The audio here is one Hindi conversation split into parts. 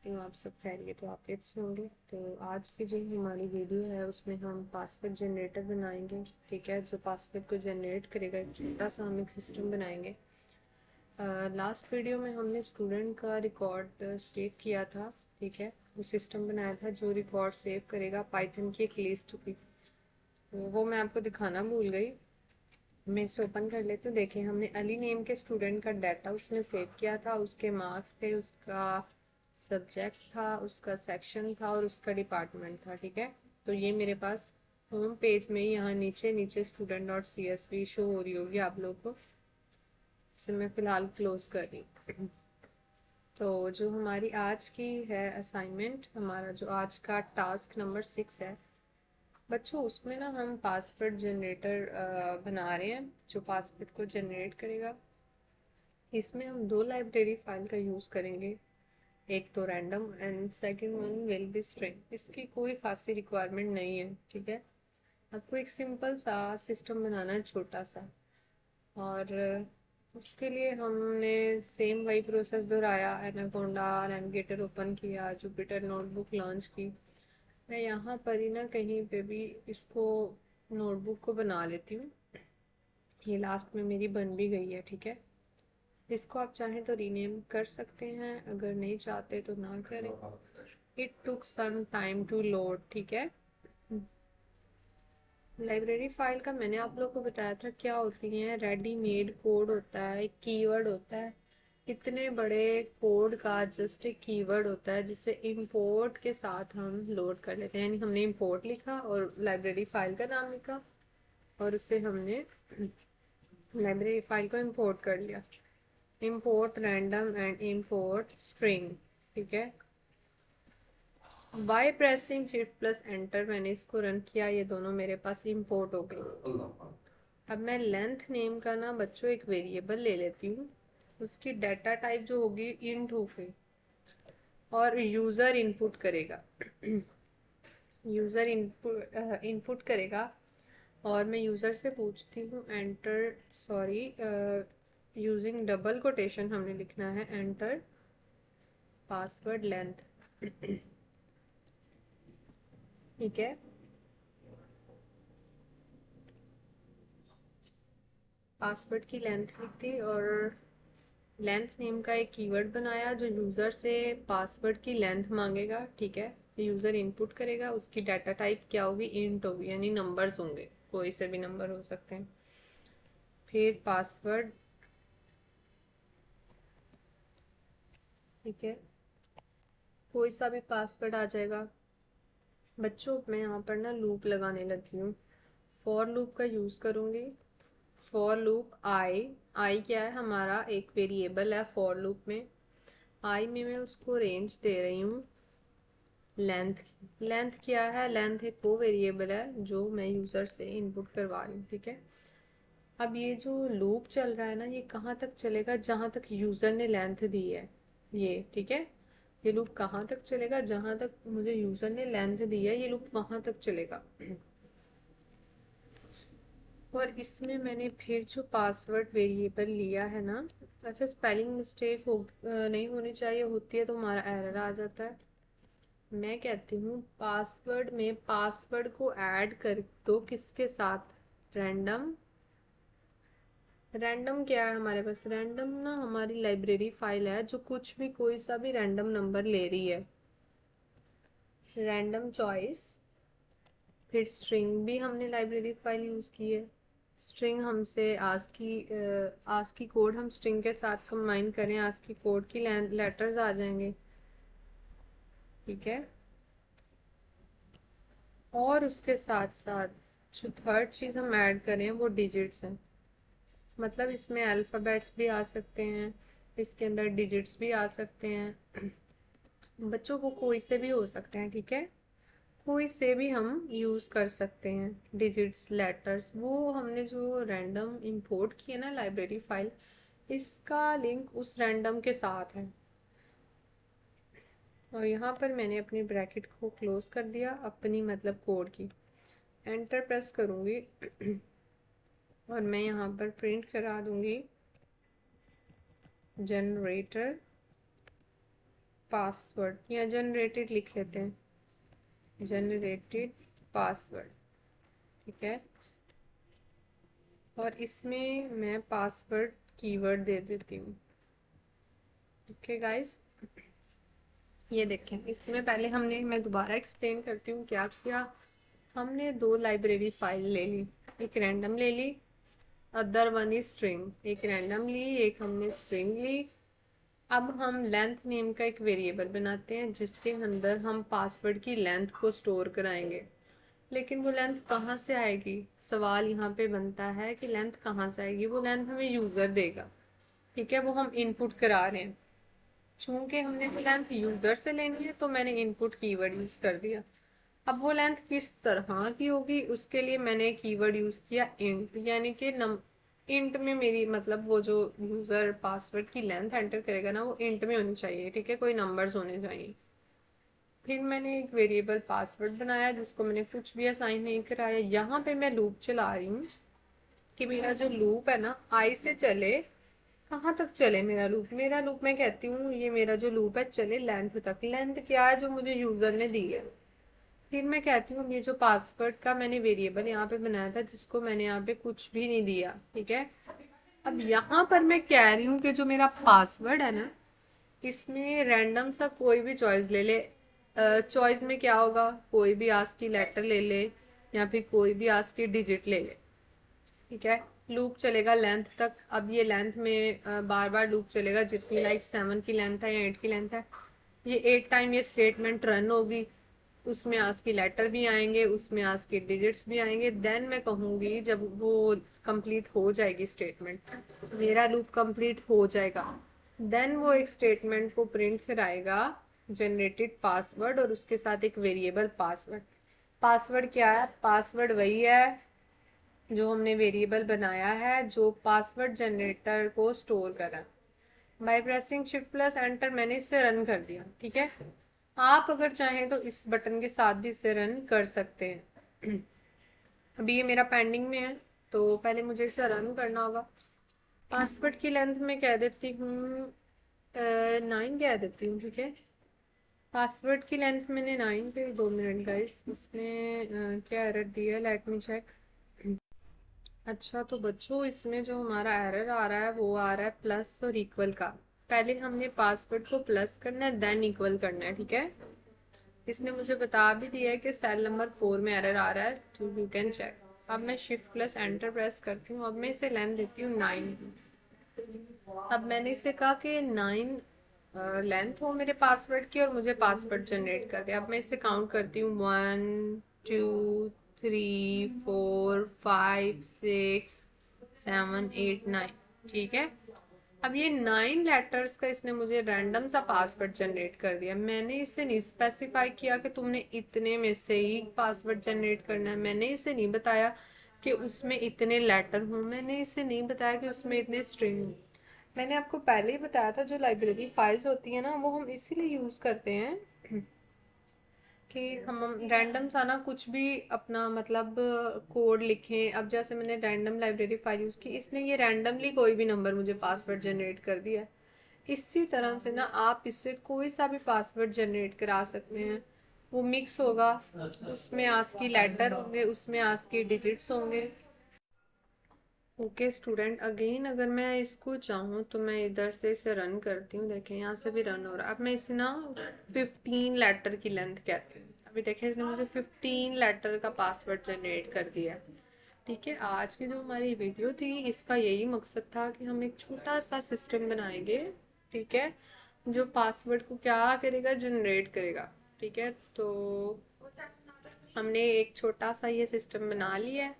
करती हूँ आप सब खैरियत तो आप से होंगे। तो आज की जो हमारी वीडियो है उसमें हम पासवर्ड जनरेटर बनाएंगे। ठीक है, जो पासवर्ड को जनरेट करेगा एक छोटा सा हम एक सिस्टम बनाएंगे। लास्ट वीडियो में हमने स्टूडेंट का रिकॉर्ड सेव किया था। ठीक है, वो सिस्टम बनाया था जो रिकॉर्ड सेव करेगा पाइथन की एक लिस्ट की। तो वो मैं आपको दिखाना भूल गई। मैं इसे ओपन कर लेती हूँ। देखिए, हमने अली नेम के स्टूडेंट का डाटा उसमें सेव किया था। उसके मार्क्स थे, उसका सब्जेक्ट था, उसका सेक्शन था और उसका डिपार्टमेंट था। ठीक है, तो ये मेरे पास होम पेज में यहाँ नीचे नीचे student dot C S V show हो रही होगी आप लोग को। इसे मैं फिलहाल क्लोज कर रही हूँ। तो जो हमारी आज की है असाइनमेंट, हमारा जो आज का टास्क नंबर 6 है बच्चों, उसमें ना हम पासवर्ड जनरेटर बना रहे हैं जो पासवर्ड को जनरेट करेगा। इसमें हम दो लाइब्रेरी फाइल का यूज़ करेंगे, एक तो random and second one will be string. इसकी कोई खासी रिक्वायरमेंट नहीं है। ठीक है, आपको एक सिंपल सा सिस्टम बनाना है छोटा सा, और उसके लिए हमने सेम वही प्रोसेस दोहराया। एनाकोंडा नेविगेटर ओपन किया, जुपिटर नोटबुक लॉन्च की। मैं यहाँ पर ही ना कहीं पे भी इसको नोटबुक को बना लेती हूँ। ये लास्ट में मेरी बन भी गई है। ठीक है, इसको आप चाहें तो रीनेम कर सकते हैं, अगर नहीं चाहते तो ना करें। It took some time to load. ठीक है, लाइब्रेरी फाइल का मैंने आप लोग को बताया था क्या होती है। रेडीमेड कोड होता है, एक कीवर्ड होता है। इतने बड़े कोड का जस्ट एक कीवर्ड होता है जिसे इंपोर्ट के साथ हम लोड कर लेते हैं। यानी हमने इंपोर्ट लिखा और लाइब्रेरी फाइल का नाम लिखा और उससे हमने लाइब्रेरी फाइल को इंपोर्ट कर लिया। Import random and import string. ठीक है, by pressing shift plus enter मैंने इसको रन किया, ये दोनों मेरे पास इंपोर्ट हो गए। अब मैं लेंथ नेम का ना बच्चों एक वेरिएबल ले लेती हूँ। उसकी डाटा टाइप जो होगी इंट होगी और यूज़र इनपुट करेगा। यूज़र इनपुट इनपुट करेगा और मैं यूज़र से पूछती हूँ enter, sorry, using double quotation हमने लिखना है, एंटर पासवर्ड लेंथ। ठीक है, पासवर्ड की लेंथ लिख दी और लेंथ नेम का एक कीवर्ड बनाया जो यूज़र से पासवर्ड की लेंथ मांगेगा। ठीक है, यूज़र इनपुट करेगा, उसकी डाटा टाइप क्या होगी, इंट होगी, यानी नंबर्स होंगे, कोई से भी नंबर हो सकते हैं। फिर पासवर्ड। ठीक है, कोई सा भी पासवर्ड आ जाएगा। बच्चों मैं यहाँ पर ना लूप लगाने लगी हूँ, फॉर लूप का यूज़ करूँगी। फॉर लूप आई क्या है, हमारा एक वेरिएबल है फॉर लूप में। आई में मैं उसको रेंज दे रही हूँ लेंथ। लेंथ क्या है, लेंथ एक वो वेरिएबल है जो मैं यूज़र से इनपुट करवा रही हूँ। ठीक है, अब ये जो लूप चल रहा है ना, ये कहाँ तक चलेगा, जहाँ तक यूज़र ने लेंथ दी है ये। ठीक है, ये लूप कहाँ तक चलेगा, जहाँ तक मुझे यूज़र ने लेंथ दी है ये लूप वहाँ तक चलेगा। और इसमें मैंने फिर जो पासवर्ड वेरिएबल लिया है ना, अच्छा स्पेलिंग मिस्टेक हो नहीं होनी चाहिए, होती है तो हमारा एरर आ जाता है। मैं कहती हूँ पासवर्ड में पासवर्ड को ऐड कर दो किसके साथ, रैंडम। रैंडम क्या है हमारे पास, रैंडम ना हमारी लाइब्रेरी फाइल है जो कुछ भी कोई सा भी रैंडम नंबर ले रही है, रैंडम चॉइस। फिर स्ट्रिंग भी हमने लाइब्रेरी फाइल यूज़ की है। स्ट्रिंग हमसे आस्की कोड हम स्ट्रिंग के साथ कंबाइन करें, आस्की कोड की लेटर्स आ जाएंगे। ठीक है, और उसके साथ साथ जो थर्ड चीज़ हम ऐड करें वो डिजिट्स हैं। मतलब इसमें अल्फ़ाबेट्स भी आ सकते हैं, इसके अंदर डिजिट्स भी आ सकते हैं। बच्चों को कोई से भी हो सकते हैं। ठीक है, कोई से भी हम यूज़ कर सकते हैं डिजिट्स लेटर्स। वो हमने जो रैंडम इंपोर्ट किया ना लाइब्रेरी फाइल, इसका लिंक उस रैंडम के साथ है। और यहाँ पर मैंने अपनी ब्रैकेट को क्लोज कर दिया, अपनी मतलब कोड की। एंटर प्रेस करूँगी और मैं यहाँ पर प्रिंट करा दूँगी जनरेटर पासवर्ड या जनरेटेड लिख लेते हैं, जनरेटेड पासवर्ड, ठीक है। और इसमें मैं पासवर्ड कीवर्ड दे देती हूँ। ओके गाइस, ये देखें, इसमें पहले मैं दोबारा एक्सप्लेन करती हूँ क्या किया। हमने दो लाइब्रेरी फाइल ले ली, एक रैंडम ले ली, अदर वन इज स्ट्रिंग। एक रैंडम ली, एक हमने स्ट्रिंग ली। अब हम लेंथ नेम का एक वेरिएबल बनाते हैं जिसके अंदर हम पासवर्ड की लेंथ को स्टोर कराएंगे। लेकिन वो लेंथ कहाँ से आएगी, सवाल यहाँ पे बनता है कि लेंथ कहाँ से आएगी। वो लेंथ हमें यूज़र देगा, ठीक है, वो हम इनपुट करा रहे हैं। चूंकि हमने वो लेंथ यूज़र से लेनी है तो मैंने इनपुट कीवर्ड यूज़ कर दिया। अब वो लेंथ किस तरह की होगी उसके लिए मैंने कीवर्ड यूज़ किया इंट, यानी कि इंट में मेरी मतलब वो जो यूज़र पासवर्ड की लेंथ एंटर करेगा ना, वो इंट में होनी चाहिए, ठीक है, कोई नंबर्स होने चाहिए। फिर मैंने एक वेरिएबल पासवर्ड बनाया जिसको मैंने कुछ भी असाइन नहीं कराया। यहाँ पे मैं लूप चला रही हूँ कि मेरा जो लूप है ना, आई से चले, कहाँ तक चले मेरा लूप मैं कहती हूँ ये मेरा जो लूप है चले लेंथ तक। लेंथ क्या है, जो मुझे यूजर ने दी है। फिर मैं कहती हूँ ये जो पासवर्ड का मैंने वेरिएबल यहाँ पे बनाया था जिसको मैंने यहाँ पे कुछ भी नहीं दिया, ठीक है। अब यहाँ पर मैं कह रही हूँ कि जो मेरा पासवर्ड है ना, इसमें रैंडम सा कोई भी चॉइस ले ले। चॉइस में क्या होगा, कोई भी आस्की लेटर ले ले या फिर कोई भी आस्की डिजिट ले ले, ठीक है। लूप चलेगा लेंथ तक। अब ये लेंथ में बार बार लूप चलेगा, जितनी लाइक 7 की लेंथ है या 8 की लेंथ है, ये 8 टाइम ये स्टेटमेंट रन होगी। उसमें आज की लेटर भी आएंगे, उसमें आज के डिजिट्स भी आएंगे। देन मैं कहूँगी जब वो कंप्लीट हो जाएगी स्टेटमेंट, मेरा लूप कंप्लीट हो जाएगा, देन वो एक स्टेटमेंट को प्रिंट कराएगा जनरेटेड पासवर्ड और उसके साथ एक वेरिएबल पासवर्ड। पासवर्ड क्या है, पासवर्ड वही है जो हमने वेरिएबल बनाया है जो पासवर्ड जनरेटर को स्टोर करा। By pressing shift plus enter मैंने इसे रन कर दिया, ठीक है। आप अगर चाहें तो इस बटन के साथ भी इसे रन कर सकते हैं। अभी ये मेरा पेंडिंग में है तो पहले मुझे इसे रन करना होगा। पासवर्ड की लेंथ में कह देती हूँ 9 कह देती हूँ, ठीक है। पासवर्ड की लेंथ मैंने 9 पे, 2 मिनट गाइस, इसने क्या एरर दिया, लेट मी चेक। अच्छा तो बच्चों इसमें जो हमारा एरर आ रहा है वो आ रहा है प्लस और इक्वल का। पहले हमने पासवर्ड को प्लस करना है देन इक्वल करना है, ठीक है। इसने मुझे बता भी दिया है कि सेल नंबर 4 में एरर आ रहा है, तो यू कैन चेक। अब मैं शिफ्ट प्लस एंटर प्रेस करती हूँ। अब मैं इसे लेंथ देती हूँ 9। अब मैंने इसे कहा कि 9 लेंथ हो मेरे पासवर्ड की और मुझे पासवर्ड जनरेट कर दे। अब मैं इसे काउंट करती हूँ 1 2 3 4 5 6 7 8 9, ठीक है। अब ये 9 लेटर्स का इसने मुझे रैंडम सा पासवर्ड जनरेट कर दिया। मैंने इसे नहीं स्पेसिफाई किया कि तुमने इतने में से ही पासवर्ड जनरेट करना है। मैंने इसे नहीं बताया कि उसमें इतने लेटर हों। मैंने इसे नहीं बताया कि उसमें इतने स्ट्रिंग हों। मैंने आपको पहले ही बताया था जो लाइब्रेरी फाइल्स होती है ना, वो हम इसीलिए यूज़ करते हैं कि हम रैंडम सा ना कुछ भी अपना मतलब कोड लिखें। अब जैसे मैंने रैंडम लाइब्रेरी फाइल यूज़ की, इसने ये रैंडमली कोई भी नंबर मुझे पासवर्ड जनरेट कर दिया। इसी तरह से ना आप इससे कोई सा भी पासवर्ड जनरेट करा सकते हैं। वो मिक्स होगा, उसमें आस्की लेटर होंगे, उसमें आस्की डिजिट्स होंगे। ओके स्टूडेंट, अगेन अगर मैं इसको चाहूँ तो मैं इधर से इसे रन करती हूँ। देखें यहाँ से भी रन हो रहा है। अब मैं इसे ना 15 लेटर की लेंथ कहती हूँ। अभी देखें इसने मुझे 15 लेटर का पासवर्ड जनरेट कर दिया है, ठीक है। आज की जो हमारी वीडियो थी इसका यही मकसद था कि हम एक छोटा सा सिस्टम बनाएंगे, ठीक है, जो पासवर्ड को क्या करेगा, जनरेट करेगा, ठीक है। तो हमने एक छोटा सा ये सिस्टम बना लिया है।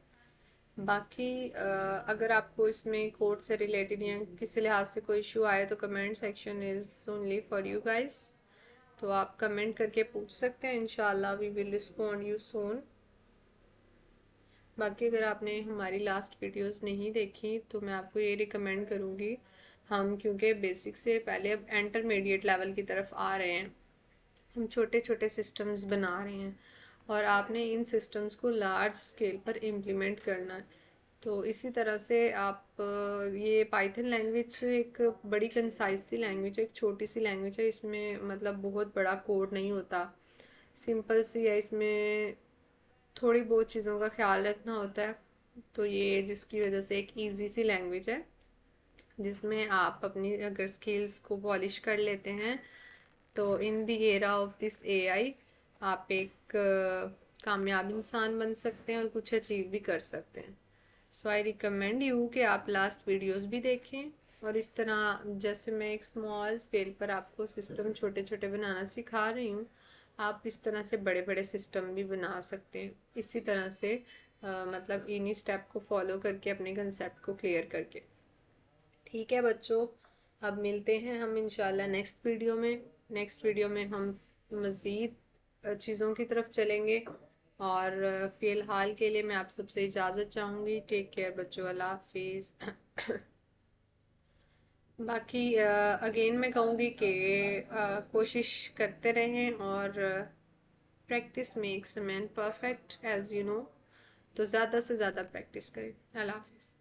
बाकी अगर आपको इसमें कोड से रिलेटेड या किसी लिहाज से कोई इशू आए तो comment section is only for you guys. तो आप कमेंट करके पूछ सकते हैं, इंशाल्लाह we will respond you soon. बाकी अगर आपने हमारी लास्ट वीडियोस नहीं देखी तो मैं आपको ये रिकमेंड करूँगी, हम क्योंकि बेसिक से पहले अब इंटरमीडिएट लेवल की तरफ आ रहे हैं, हम छोटे छोटे सिस्टम्स बना रहे हैं और आपने इन सिस्टम्स को लार्ज स्केल पर इम्प्लीमेंट करना है। तो इसी तरह से आप ये पाइथन लैंग्वेज एक बड़ी कंसाइज सी लैंग्वेज है, एक छोटी सी लैंग्वेज है। इसमें मतलब बहुत बड़ा कोड नहीं होता, सिंपल सी है। इसमें थोड़ी बहुत चीज़ों का ख्याल रखना होता है। तो ये जिसकी वजह से एक इजी सी लैंग्वेज है, जिसमें आप अपनी अगर स्किल्स को पॉलिश कर लेते हैं तो in the era of this AI आप एक कामयाब इंसान बन सकते हैं और कुछ अचीव भी कर सकते हैं। सो आई रिकमेंड यू कि आप लास्ट वीडियोस भी देखें, और इस तरह जैसे मैं एक स्मॉल स्केल पर आपको सिस्टम छोटे छोटे बनाना सिखा रही हूँ, आप इस तरह से बड़े बड़े सिस्टम भी बना सकते हैं। इसी तरह से मतलब इन्हीं स्टेप को फॉलो करके अपने कंसेप्ट को क्लियर करके। ठीक है बच्चों, अब मिलते हैं हम इंशाल्लाह नेक्स्ट वीडियो में। नेक्स्ट वीडियो में हम मज़ीद चीज़ों की तरफ चलेंगे, और फ़िलहाल के लिए मैं आप सबसे इजाज़त चाहूँगी। टेक केयर बच्चों, अल्लाह हाफिज़। बाकी अगेन मैं कहूँगी कि कोशिश करते रहें, और practice makes a man perfect, as you know. तो ज़्यादा से ज़्यादा प्रैक्टिस करें। अल्लाह हाफिज़।